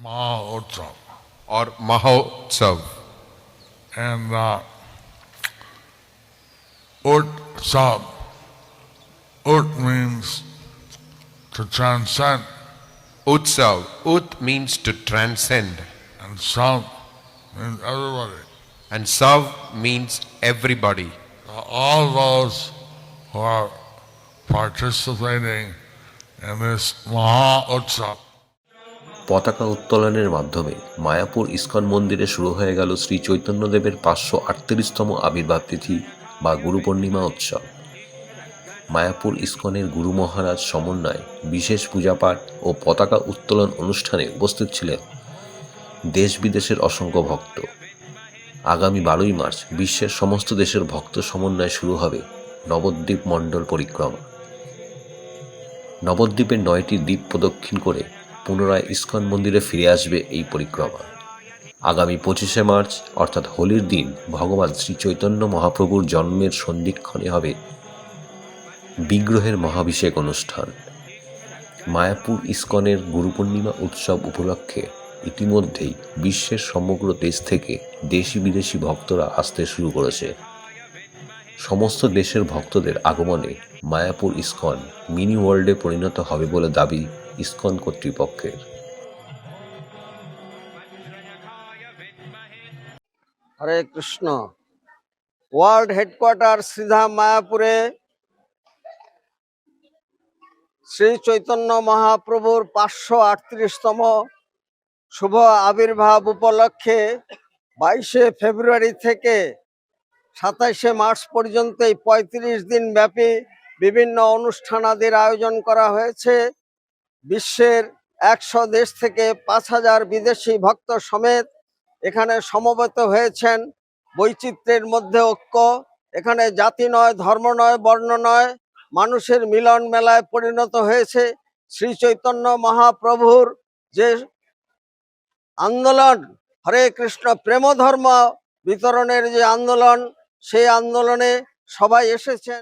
Mahotsav or Mahotsav, and Utsav. Ut means to transcend. Utsav. Ut means to transcend. And Sav means everybody. And Sav means everybody. All those who are participating in this Maha Utsav. পতাকা উত্তোলনের মাধ্যমে Mayapur ISKCON মন্দিরে শুরু হয়ে গেল শ্রী চৈতন্যদেবের 538তম আবির্ভাব তিথি বা গুরু পূর্ণিমা উৎসব। মায়াপুর ইস্কনের গুরু মহারাজ সমন্বয়ে বিশেষ পূজাপাঠ ও পতাকা উত্তোলন অনুষ্ঠানে উপস্থিত ছিলেন দেশ বিদেশের অসংখ্য ভক্ত। আগামী 12ই মার্চ বিশ্বের সমস্ত দেশের ভক্ত সমন্বয়ে শুরু হবে নবদ্বীপ মণ্ডল পরিক্রমা। নবদ্বীপের 9টি দ্বীপ প্রদক্ষিণ করে পুনরায় ইস্কন মন্দিরে ফিরে আসবে এই পরিক্রমা। আগামী 25শে মার্চ অর্থাৎ হোলির দিন ভগবান শ্রী চৈতন্য মহাপ্রভুর জন্মের সন্ধিক্ষণে হবে বিগ্রহের মহাভিষেক অনুষ্ঠান। মায়াপুর ইস্কনের গুরু পূর্ণিমা উৎসব উপলক্ষে ইতিমধ্যেই বিশ্বের সমগ্র দেশ থেকে দেশি বিদেশি ভক্তরা আসতে শুরু করেছে। সমস্ত দেশের ভক্তদের আগমনে মায়াপুর ইস্কন মিনি ওয়ার্ল্ডে পরিণত হবে বলে দাবি ইস্কন কর্তৃপক্ষের। হরে কৃষ্ণ। ওয়ার্ল্ড হেডকোয়ার্টার সিধা মায়াপুরে শ্রী চৈতন্য মহাপ্রভুর 538তম শুভ আবির্ভাব উপলক্ষে 22শে ফেব্রুয়ারি থেকে 27শে মার্চ পর্যন্ত এই 35 দিন ব্যাপী বিভিন্ন অনুষ্ঠানাদির আয়োজন করা হয়েছে। বিশ্বের 100 দেশ থেকে 5000 বিদেশি ভক্ত সমেত এখানে সমবেত হয়েছেন। বৈচিত্র্যের মধ্যে ঐক্য, এখানে জাতি নয়, ধর্ম নয়, বর্ণ নয়, মানুষের মিলন মেলায় পরিণত হয়েছে। শ্রী চৈতন্য মহাপ্রভুর যে আন্দোলন হরে কৃষ্ণ প্রেম ধর্ম বিতরণের যে আন্দোলন, সেই আন্দোলনে সবাই এসেছেন।